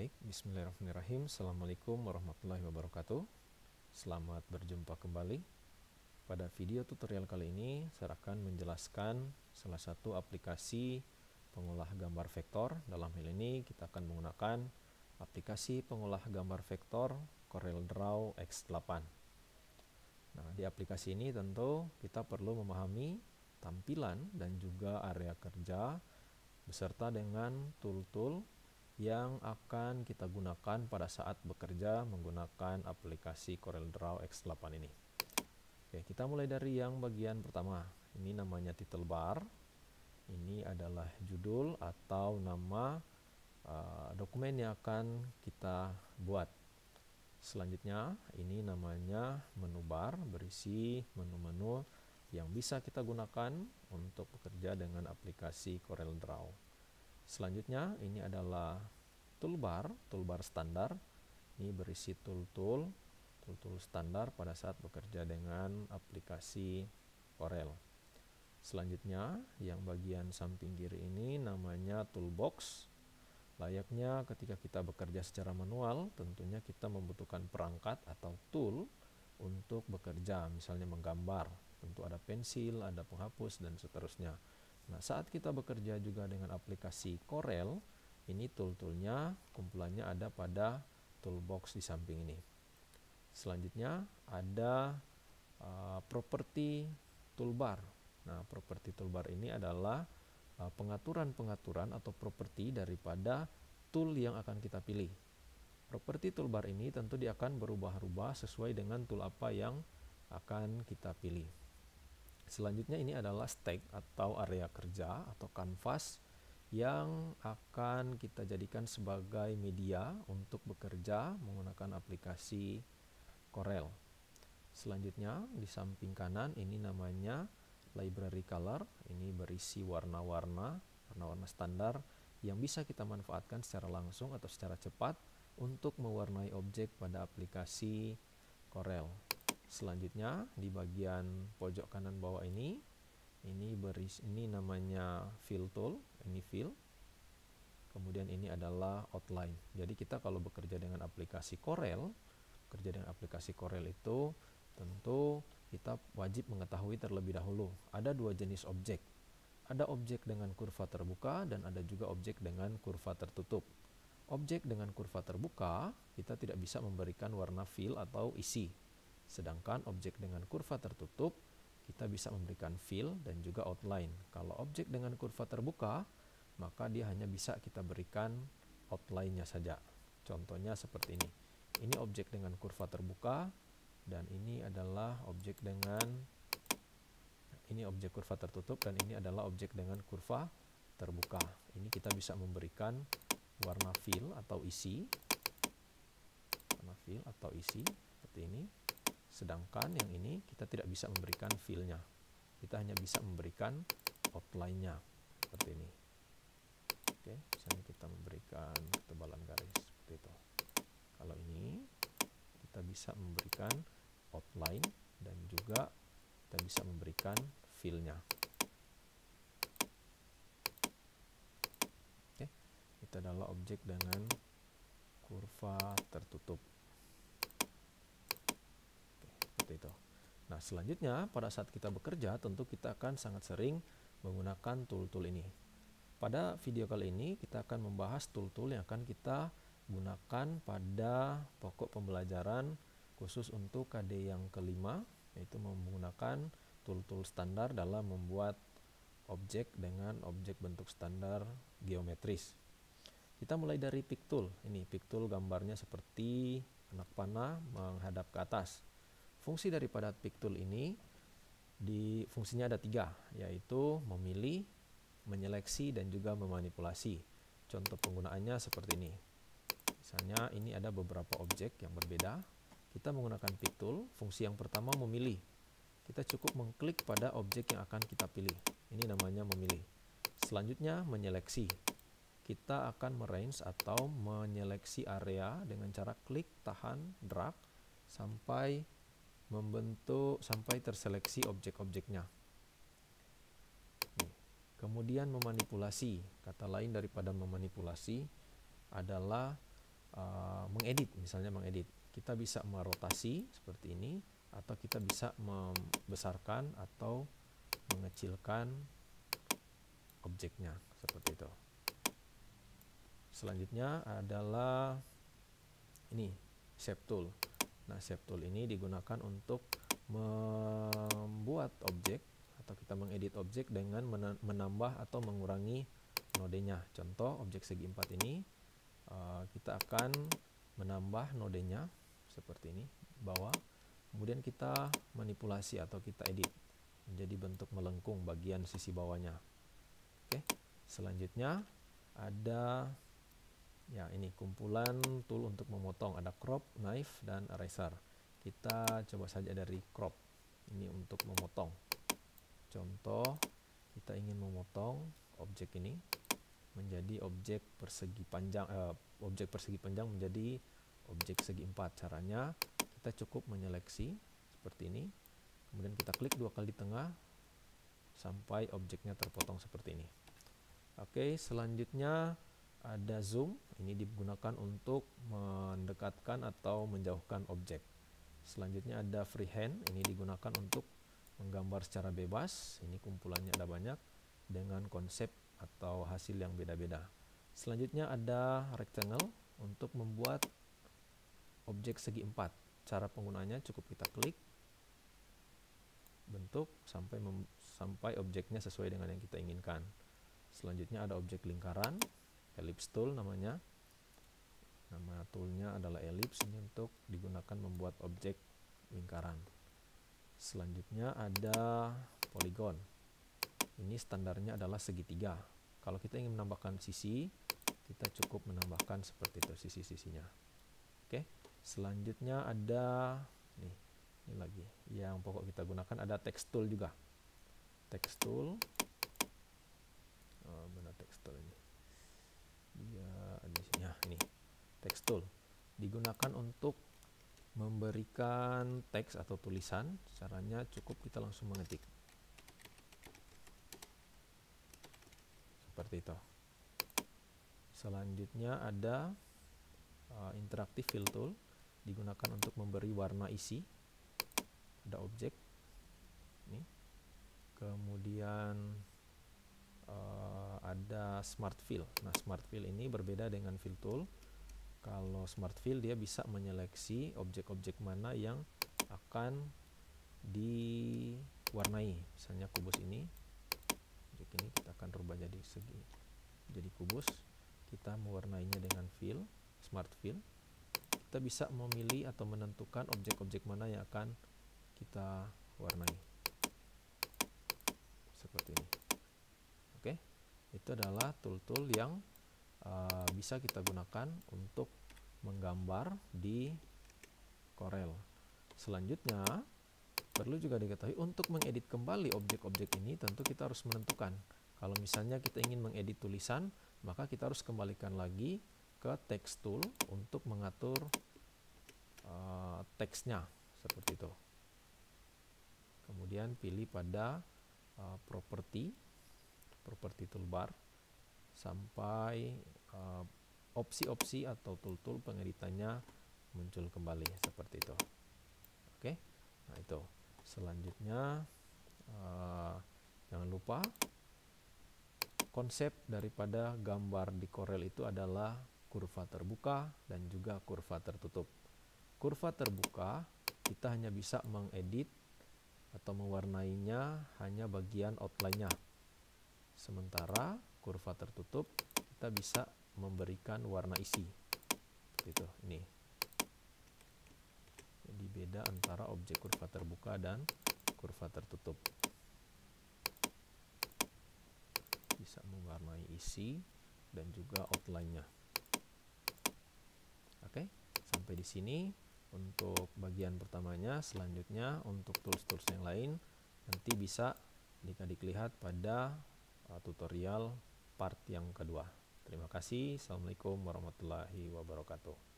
Baik, bismillahirrahmanirrahim. Assalamualaikum warahmatullahi wabarakatuh. Selamat berjumpa kembali. Pada video tutorial kali ini, saya akan menjelaskan salah satu aplikasi pengolah gambar vektor. Dalam hal ini, kita akan menggunakan aplikasi pengolah gambar vektor CorelDRAW X8. Nah, di aplikasi ini tentu kita perlu memahami tampilan dan juga area kerja beserta dengan tool-tool yang akan kita gunakan pada saat bekerja menggunakan aplikasi CorelDRAW X8 ini. Oke, kita mulai dari yang bagian pertama. Ini namanya title bar. Ini adalah judul atau nama dokumen yang akan kita buat. Selanjutnya, ini namanya menu bar, berisi menu-menu yang bisa kita gunakan untuk bekerja dengan aplikasi CorelDRAW. Selanjutnya, ini adalah toolbar standar. Ini berisi tool-tool standar pada saat bekerja dengan aplikasi Corel. Selanjutnya, yang bagian samping kiri ini namanya toolbox. Layaknya ketika kita bekerja secara manual, tentunya kita membutuhkan perangkat atau tool untuk bekerja, misalnya menggambar. Tentu ada pensil, ada penghapus, dan seterusnya. Nah, saat kita bekerja juga dengan aplikasi Corel, ini tool-toolnya, kumpulannya ada pada toolbox di samping ini. Selanjutnya ada properti toolbar. Nah, properti toolbar ini adalah pengaturan-pengaturan atau properti daripada tool yang akan kita pilih. Properti toolbar ini tentu dia akan berubah-ubah sesuai dengan tool apa yang akan kita pilih. Selanjutnya ini adalah stack atau area kerja atau kanvas yang akan kita jadikan sebagai media untuk bekerja menggunakan aplikasi Corel. Selanjutnya di samping kanan ini namanya library color. Ini berisi warna-warna standar yang bisa kita manfaatkan secara langsung atau secara cepat untuk mewarnai objek pada aplikasi Corel. Selanjutnya di bagian pojok kanan bawah ini namanya fill tool, ini fill. Kemudian ini adalah outline. Jadi kita kalau bekerja dengan aplikasi Corel, itu tentu kita wajib mengetahui terlebih dahulu ada dua jenis objek. Ada objek dengan kurva terbuka dan ada juga objek dengan kurva tertutup. Objek dengan kurva terbuka kita tidak bisa memberikan warna fill atau isi. Sedangkan objek dengan kurva tertutup, kita bisa memberikan fill dan juga outline. Kalau objek dengan kurva terbuka, maka dia hanya bisa kita berikan outline-nya saja. Contohnya seperti ini. Ini objek dengan kurva terbuka, dan ini adalah objek objek kurva tertutup, dan ini adalah objek dengan kurva terbuka. Ini kita bisa memberikan warna fill atau isi. Seperti ini. Sedangkan yang ini kita tidak bisa memberikan fill-nya. Kita hanya bisa memberikan outline-nya seperti ini. Oke, misalnya kita memberikan ketebalan garis seperti itu. Kalau ini kita bisa memberikan outline dan juga kita bisa memberikan fill-nya. Oke, itu adalah objek dengan kurva tertutup. Itu. Nah, selanjutnya pada saat kita bekerja tentu kita akan sangat sering menggunakan tool-tool ini. Pada video kali ini kita akan membahas tool-tool yang akan kita gunakan pada pokok pembelajaran khusus untuk KD yang kelima, yaitu menggunakan tool-tool standar dalam membuat objek dengan objek bentuk standar geometris. Kita mulai dari pick tool. Ini pick tool gambarnya seperti anak panah menghadap ke atas. Fungsi daripada pick tool ini, fungsinya ada 3, yaitu memilih, menyeleksi, dan juga memanipulasi. Contoh penggunaannya seperti ini. Misalnya ini ada beberapa objek yang berbeda. Kita menggunakan pick tool, fungsi yang pertama memilih. Kita cukup mengklik pada objek yang akan kita pilih. Ini namanya memilih. Selanjutnya menyeleksi. Kita akan merange atau menyeleksi area dengan cara klik, tahan, drag, sampai terseleksi objek-objeknya. Kemudian memanipulasi. Kata lain daripada memanipulasi adalah mengedit, misalnya mengedit. Kita bisa merotasi seperti ini, atau kita bisa membesarkan atau mengecilkan objeknya seperti itu. Selanjutnya adalah ini, shape tool. Nah, shape tool ini digunakan untuk membuat objek atau kita mengedit objek dengan menambah atau mengurangi nodenya. Contoh, objek segi 4 ini kita akan menambah nodenya seperti ini, bawah. Kemudian kita manipulasi atau kita edit menjadi bentuk melengkung bagian sisi bawahnya. Oke. Selanjutnya ada ya ini kumpulan tool untuk memotong, ada crop, knife, dan eraser. Kita coba saja dari crop. Ini untuk memotong. Contoh, kita ingin memotong objek ini menjadi objek persegi panjang, menjadi objek segi 4. Caranya kita cukup menyeleksi seperti ini, kemudian kita klik 2 kali di tengah sampai objeknya terpotong seperti ini. Oke, selanjutnya ada zoom. Ini digunakan untuk mendekatkan atau menjauhkan objek. Selanjutnya ada freehand. Ini digunakan untuk menggambar secara bebas. Ini kumpulannya ada banyak dengan konsep atau hasil yang beda-beda. Selanjutnya ada rectangle untuk membuat objek segi 4. Cara penggunaannya cukup kita klik bentuk sampai objeknya sesuai dengan yang kita inginkan. Selanjutnya ada objek lingkaran, ellipse tool namanya. Nama toolnya adalah ellipse, ini untuk digunakan membuat objek lingkaran. Selanjutnya ada polygon. Ini standarnya adalah segitiga. Kalau kita ingin menambahkan sisi, kita cukup menambahkan seperti itu sisi-sisinya. Oke. Selanjutnya ada ini lagi yang pokok kita gunakan, ada text tool juga. Text tool. Mana text tool ini? Dia di sini. Ya, ini. Text tool digunakan untuk memberikan teks atau tulisan. Caranya cukup kita langsung mengetik seperti itu. Selanjutnya ada interactive fill tool, digunakan untuk memberi warna isi pada objek ini. Kemudian ada smart fill. Nah, smart fill ini berbeda dengan fill tool. Kalau smart fill dia bisa menyeleksi objek-objek mana yang akan diwarnai. Misalnya kubus ini, objek ini kita akan rubah jadi kubus. Kita mewarnainya dengan fill, smart fill. Kita bisa memilih atau menentukan objek-objek mana yang akan kita warnai. Seperti ini. Oke, itu adalah tool-tool yang bisa kita gunakan untuk menggambar di Corel. Selanjutnya, perlu juga diketahui untuk mengedit kembali objek-objek ini tentu kita harus menentukan. Kalau misalnya kita ingin mengedit tulisan, maka kita harus kembalikan lagi ke text tool untuk mengatur teksnya seperti itu. Kemudian pilih pada property toolbar sampai opsi-opsi atau tool-tool pengeditannya muncul kembali seperti itu. Oke, nah itu. Selanjutnya jangan lupa konsep daripada gambar di Corel itu adalah kurva terbuka dan juga kurva tertutup. Kurva terbuka kita hanya bisa mengedit atau mewarnainya hanya bagian outline-nya. Sementara kurva tertutup kita bisa memberikan warna isi. Seperti itu, ini. Jadi beda antara objek kurva terbuka dan kurva tertutup. Bisa mewarnai isi dan juga outline-nya. Oke, sampai di sini untuk bagian pertamanya. Selanjutnya untuk tools-tools yang lain nanti bisa adik-adik lihat pada tutorial part yang kedua. Terima kasih. Assalamualaikum warahmatullahi wabarakatuh.